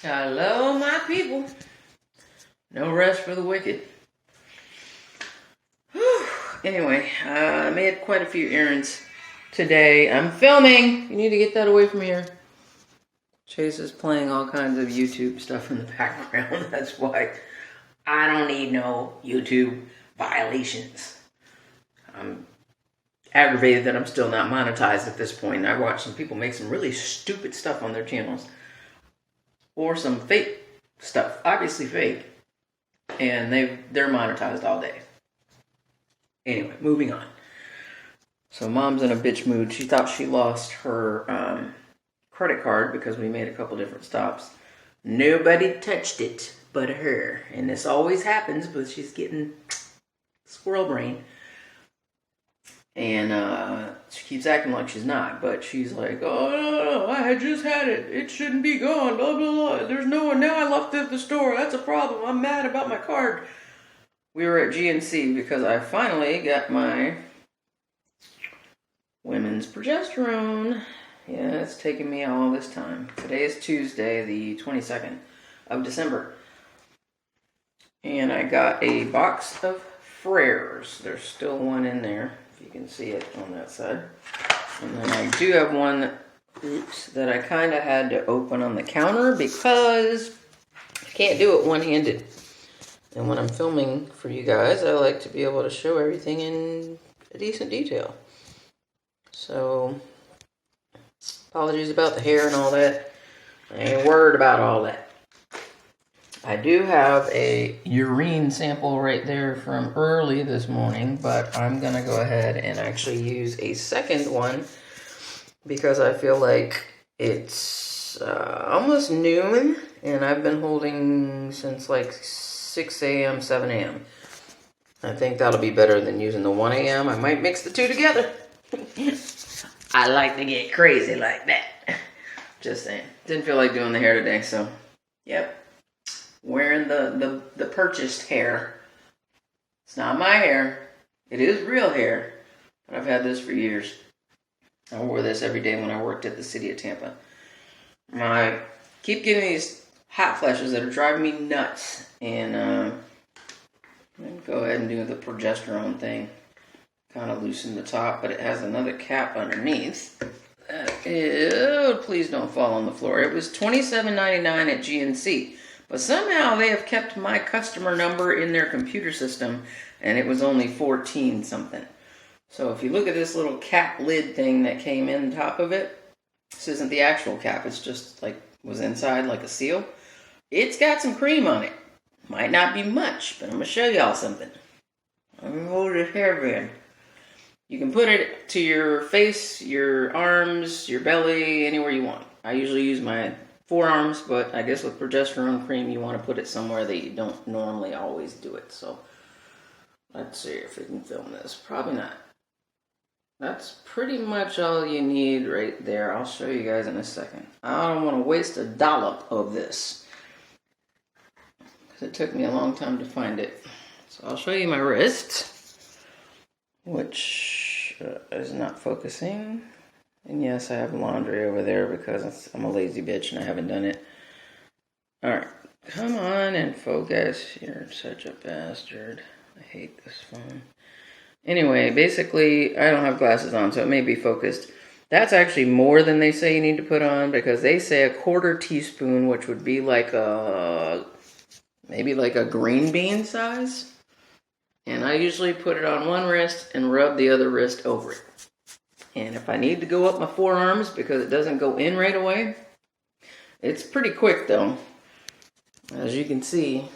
Hello, my people. No rest for the wicked. Whew. Anyway, I made quite a few errands today. I'm filming. You need to get that away from here. Chase is playing all kinds of YouTube stuff in the background. That's why I don't need no YouTube violations. I'm aggravated that I'm still not monetized at this point. I watched some people make some really stupid stuff on their channels. Or some fake stuff, obviously fake, and they're monetized all day. Anyway, moving on. So mom's in a bitch mood. She thought she lost her credit card because we made a couple different stops. Nobody touched it but her, and this always happens, but she's getting squirrel brain. And she keeps acting like she's not, but she's like, oh, no, I had just had it. It shouldn't be gone, blah, blah, blah. There's no one. Now I left it at the store. That's a problem. I'm mad about my card. We were at GNC because I finally got my women's progesterone. Yeah, it's taken me all this time. Today is Tuesday, the 22nd of December. And I got a box of FRERs. There's still one in there. You can see it on that side. And then I do have one that I kind of had to open on the counter because I can't do it one-handed. And when I'm filming for you guys, I like to be able to show everything in a decent detail. So, apologies about the hair and all that. I ain't worried about all that. I do have a urine sample right there from early this morning, but I'm going to go ahead and actually use a second one because I feel like it's almost noon, and I've been holding since like 6 a.m., 7 a.m. I think that'll be better than using the 1 a.m. I might mix the two together. I like to get crazy like that. Just saying. Didn't feel like doing the hair today, so yep. Wearing the purchased hair. It's not my hair. It is real hair. But I've had this for years. I wore this every day when I worked at the city of Tampa. I keep getting these hot flashes that are driving me nuts. And I'm going to go ahead and do the progesterone thing. Kind of loosen the top, but it has another cap underneath. Please don't fall on the floor. It was $27.99 at GNC. But somehow they have kept my customer number in their computer system, and it was only 14 something. So if you look at this little cap lid thing that came in top of it, this isn't the actual cap, it's just like was inside like a seal. It's got some cream on it. Might not be much, but I'm going to show y'all something. I'm going to hold this hairband. You can put it to your face, your arms, your belly, anywhere you want. I usually use my forearms, but I guess with progesterone cream, you want to put it somewhere that you don't normally always do it. So, let's see if we can film this. Probably not. That's pretty much all you need right there. I'll show you guys in a second. I don't want to waste a dollop of this, because it took me a long time to find it. So I'll show you my wrist, which is not focusing. And yes, I have laundry over there because I'm a lazy bitch and I haven't done it. Alright, come on and focus. You're such a bastard. I hate this phone. Anyway, basically, I don't have glasses on, so it may be focused. That's actually more than they say you need to put on, because they say a 1/4 teaspoon, which would be like maybe like a green bean size. And I usually put it on one wrist and rub the other wrist over it. And if I need to go up my forearms because it doesn't go in right away, it's pretty quick though. As you can see,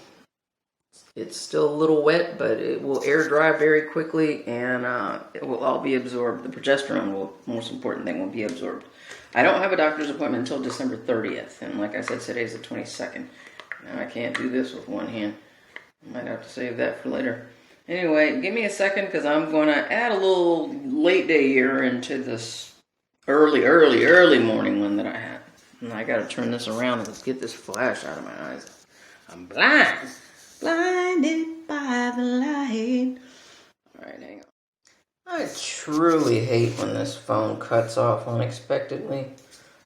it's still a little wet, but it will air dry very quickly, and it will all be absorbed. The progesterone will, most important thing, will be absorbed. I don't have a doctor's appointment until December 30th, and like I said, today's the 22nd. Now I can't do this with one hand. I might have to save that for later. Anyway, give me a second, because I'm going to add a little late day here into this early morning one that I had. And I got to turn this around and get this flash out of my eyes. I'm blind. Blinded by the light. Alright, hang on. I truly hate when this phone cuts off unexpectedly.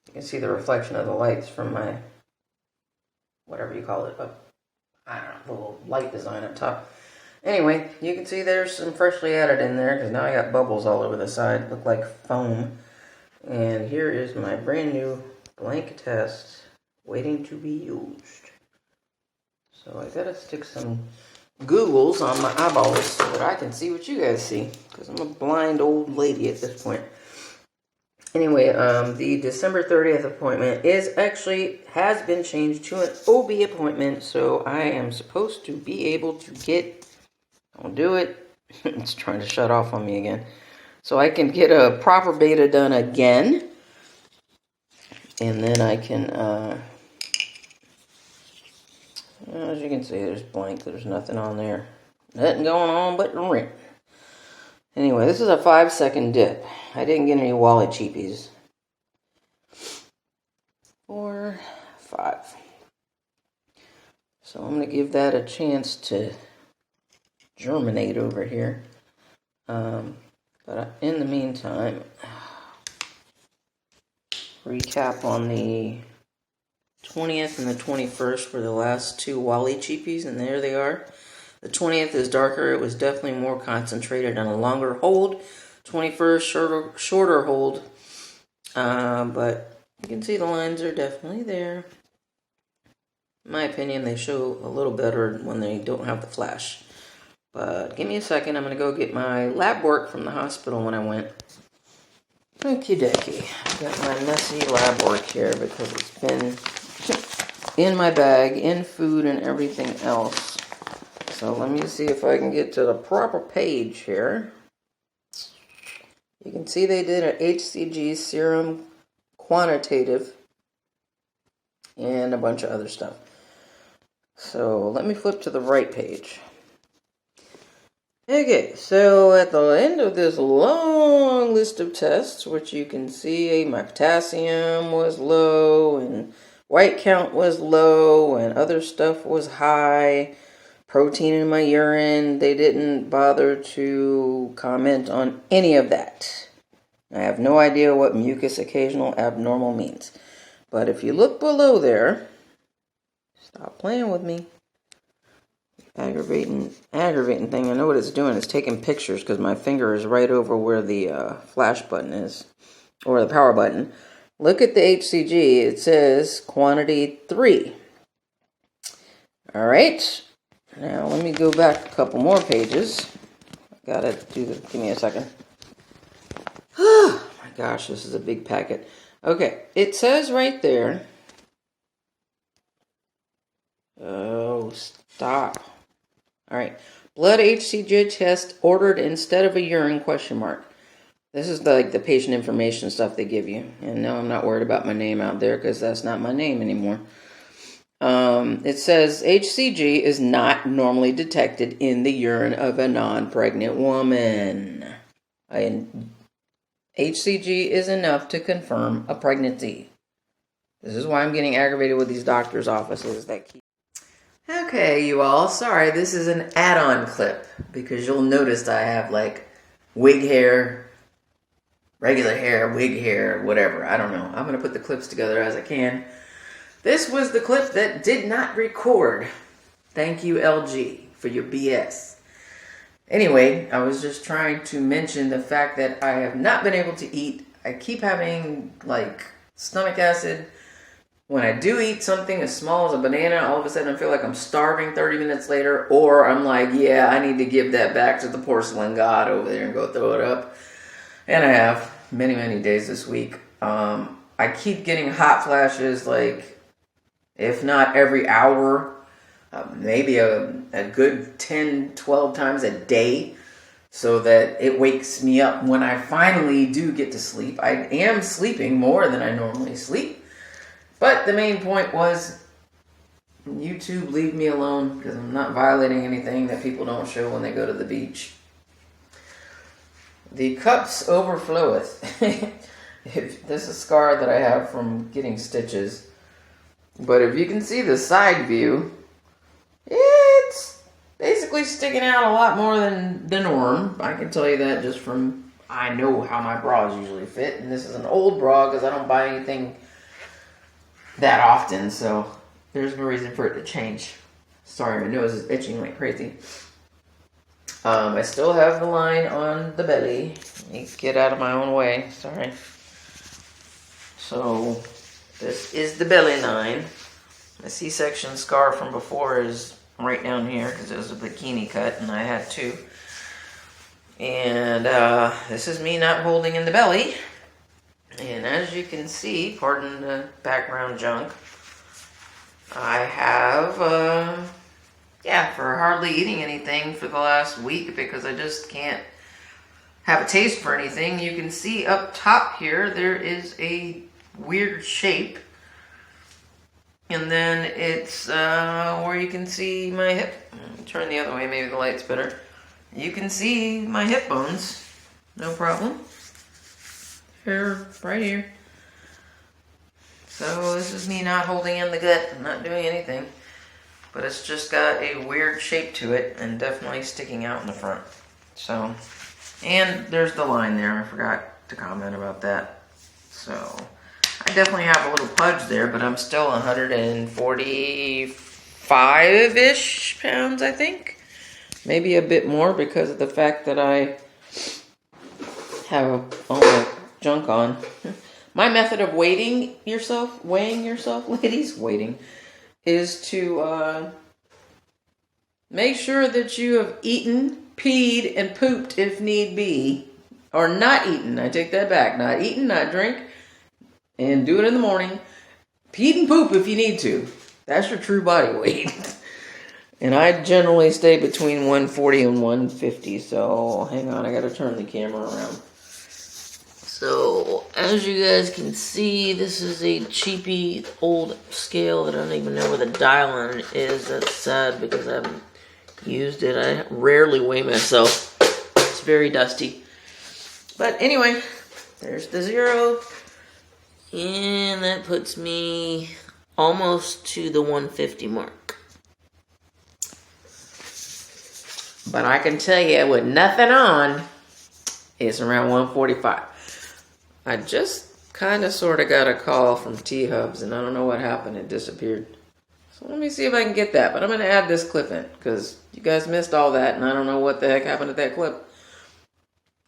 You can see the reflection of the lights from my whatever you call it, I don't know, little light design up top. Anyway, you can see there's some freshly added in there, because now I got bubbles all over the side, look like foam. And here is my brand new blank test, waiting to be used. So I gotta stick some googles on my eyeballs so that I can see what you guys see, because I'm a blind old lady at this point. Anyway, the December 30th appointment has been changed to an OB appointment, so I am supposed to be able to get, I'll do it, it's trying to shut off on me again, so I can get a proper beta done again, and then I can, as you can see, there's blank, there's nothing on there, nothing going on but rent. Anyway, this is a 5-second dip. I didn't get any wallet cheapies. 4, 5. So I'm going to give that a chance to germinate over here. But in the meantime, recap on the 20th and the 21st were the last 2 Wally cheapies, and there they are. The 20th is darker. It was definitely more concentrated on a longer hold. 21st, shorter hold. But you can see the lines are definitely there. In my opinion, they show a little better when they don't have the flash. But give me a second. I'm going to go get my lab work from the hospital when I went. Okie dokie. I've got my messy lab work here because it's been in my bag, in food and everything else. So let me see if I can get to the proper page here. You can see they did an HCG serum quantitative and a bunch of other stuff. So let me flip to the right page. Okay, so at the end of this long list of tests, which you can see my potassium was low and white count was low and other stuff was high. Protein in my urine, they didn't bother to comment on any of that. I have no idea what mucus occasional abnormal means. But if you look below there, stop playing with me. Aggravating thing. I know what it's doing. It's taking pictures because my finger is right over where the flash button is, or the power button. Look at the HCG. It says quantity 3. All right. Now, let me go back a couple more pages. Gotta do this. Give me a second. Oh my gosh, this is a big packet. Okay, it says right there. Oh, stop. All right. Blood HCG test ordered instead of a urine question mark. This is like the patient information stuff they give you. And no, I'm not worried about my name out there because that's not my name anymore. It says HCG is not normally detected in the urine of a non-pregnant woman. HCG is enough to confirm a pregnancy. This is why I'm getting aggravated with these doctors' offices that keep... Okay, you all, sorry, this is an add-on clip because you'll notice I have like wig hair, regular hair, wig hair, whatever. I don't know. I'm going to put the clips together as I can. This was the clip that did not record. Thank you, LG, for your BS. Anyway, I was just trying to mention the fact that I have not been able to eat. I keep having, like, stomach acid. When I do eat something as small as a banana, all of a sudden I feel like I'm starving 30 minutes later. Or I'm like, yeah, I need to give that back to the porcelain god over there and go throw it up. And I have many, many days this week. I keep getting hot flashes, like... if not every hour, maybe a good 10, 12 times a day, so that it wakes me up when I finally do get to sleep. I am sleeping more than I normally sleep, but the main point was, YouTube, leave me alone, because I'm not violating anything that people don't show when they go to the beach. The cups overfloweth. This is a scar that I have from getting stitches. But if you can see the side view, it's basically sticking out a lot more than the norm. I can tell you that just from, I know how my bras usually fit. And this is an old bra because I don't buy anything that often. So there's no reason for it to change. Sorry, my nose is itching like crazy. I still have the line on the belly. Let me get out of my own way. Sorry. So, this is the belly line. The C-section scar from before is right down here because it was a bikini cut and I had two. And this is me not holding in the belly. And as you can see, pardon the background junk, I have, for hardly eating anything for the last week because I just can't have a taste for anything. You can see up top here, there is a weird shape. And then it's where you can see my hip. Turn the other way, maybe the light's better. You can see my hip bones, no problem. Here, right here. So this is me not holding in the gut, not doing anything. But it's just got a weird shape to it and definitely sticking out in the front. So, and there's the line there. I forgot to comment about that. So, I definitely have a little pudge there, but I'm still 145-ish pounds, I think. Maybe a bit more because of the fact that I have all my junk on. My method of weighing yourself, ladies, is to make sure that you have eaten, peed, and pooped if need be. Or not eaten, I take that back. Not eaten, not drink, and do it in the morning. Pee and poop if you need to. That's your true body weight. And I generally stay between 140 and 150. So, hang on, I gotta turn the camera around. So, as you guys can see, this is a cheapy old scale that I don't even know where the dial on it is. That's sad because I haven't used it. I rarely weigh myself. It's very dusty. But anyway, there's the 0. And that puts me almost to the 150 mark. But I can tell you, with nothing on, it's around 145. I just kind of sort of got a call from T-Hubs, and I don't know what happened. It disappeared. So let me see if I can get that. But I'm going to add this clip in, because you guys missed all that, and I don't know what the heck happened to that clip.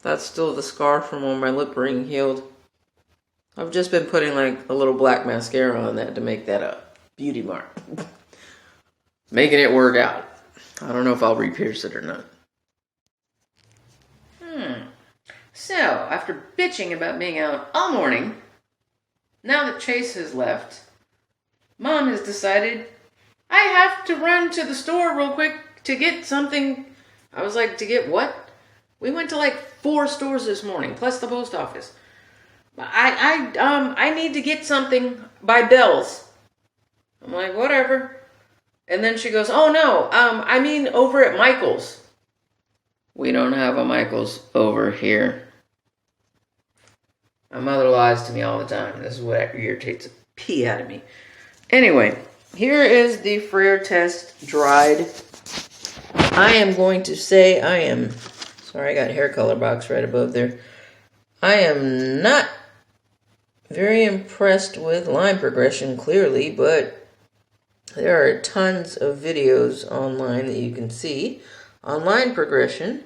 That's still the scar from when my lip ring healed. I've just been putting like a little black mascara on that to make that a beauty mark. Making it work out. I don't know if I'll re-pierce it or not. So, after bitching about being out all morning, now that Chase has left, Mom has decided I have to run to the store real quick to get something. I was like, to get what? We went to like 4 stores this morning, plus the post office. I need to get something by Bell's. I'm like, whatever. And then she goes, oh no, I mean over at Michael's. We don't have a Michael's over here. My mother lies to me all the time. This is what irritates the pee out of me. Anyway, here is the FRER test dried. I am going to say sorry, I got hair color box right above there. I am not very impressed with line progression, clearly, but there are tons of videos online that you can see on line progression.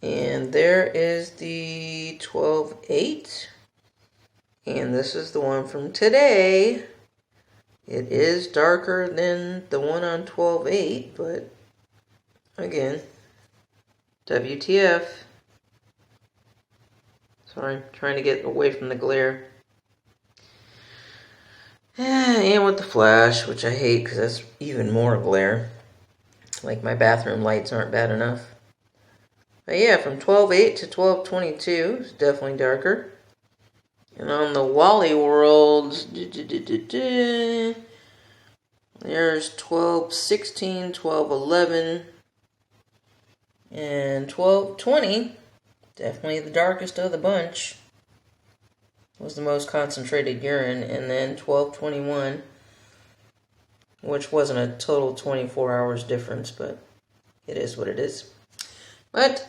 And there is the 12.8. And this is the one from today. It is darker than the one on 12.8, but again, WTF. Sorry, trying to get away from the glare. And with the flash, which I hate because that's even more glare. Like my bathroom lights aren't bad enough. But yeah, from 12.8 to 12.22, it's definitely darker. And on the Wally World, there's 12.16, 12.11, and 12.20. Definitely the darkest of the bunch. Was the most concentrated urine. And then 12.21, which wasn't a total 24 hours difference, but it is what it is. But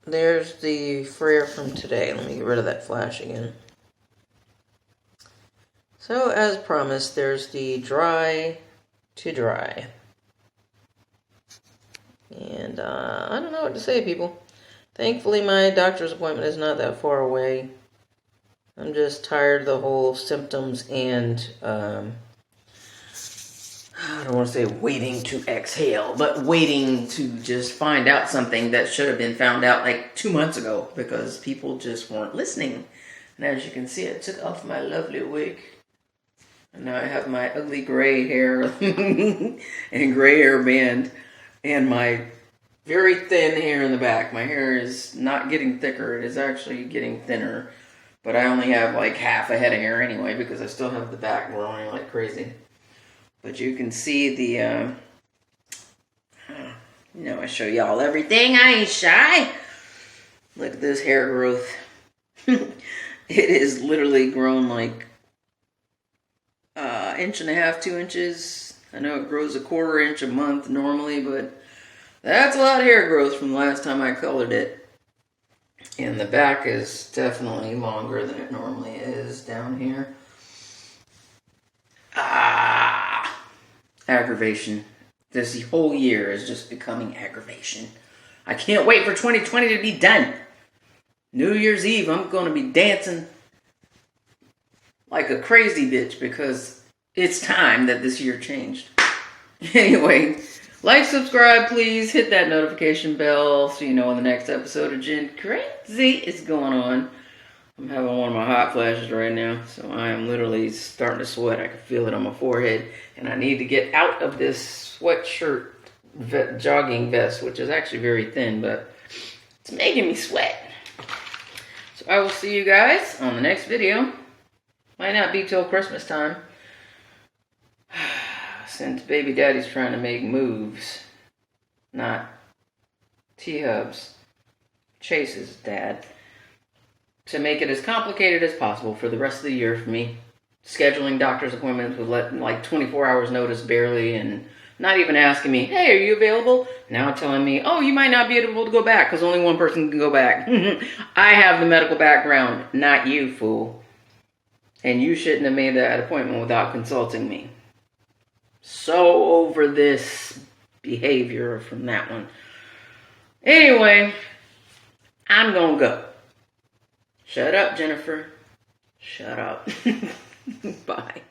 there's the FRER from today. Let me get rid of that flash again. So, as promised, there's the dry to dry. And I don't know what to say, people. Thankfully, my doctor's appointment is not that far away. I'm just tired of the whole symptoms and, I don't want to say waiting to exhale, but waiting to just find out something that should have been found out like 2 months ago because people just weren't listening. And as you can see, I took off my lovely wig. And now I have my ugly gray hair and gray hair band and my very thin hair in the back. My hair is not getting thicker. It is actually getting thinner. But I only have like half a head of hair anyway because I still have the back growing like crazy. But you can see the, I show y'all everything. I ain't shy. Look at this hair growth. It is literally grown like 1.5 inches, 2 inches. I know it grows 1/4 inch a month normally, but that's a lot of hair growth from the last time I colored it. And the back is definitely longer than it normally is down here. Aggravation. This whole year is just becoming aggravation. I can't wait for 2020 to be done. New Year's Eve, I'm going to be dancing like a crazy bitch because it's time that this year changed. Anyway, like, subscribe, please. Hit that notification bell so you know when the next episode of Jen Crazy is going on. I'm having one of my hot flashes right now, so I am literally starting to sweat. I can feel it on my forehead, and I need to get out of this sweatshirt jogging vest, which is actually very thin, but it's making me sweat. So I will see you guys on the next video. Might not be till Christmas time, since baby daddy's trying to make moves, not T-Hub's, Chase's dad, to make it as complicated as possible for the rest of the year for me. Scheduling doctor's appointments with like 24 hours notice barely, and not even asking me, hey, are you available? Now telling me, oh, you might not be able to go back because only one person can go back. I have the medical background, not you, fool. And you shouldn't have made that appointment without consulting me. So over this behavior from that one. Anyway, I'm gonna go. Shut up, Jennifer. Shut up. Bye.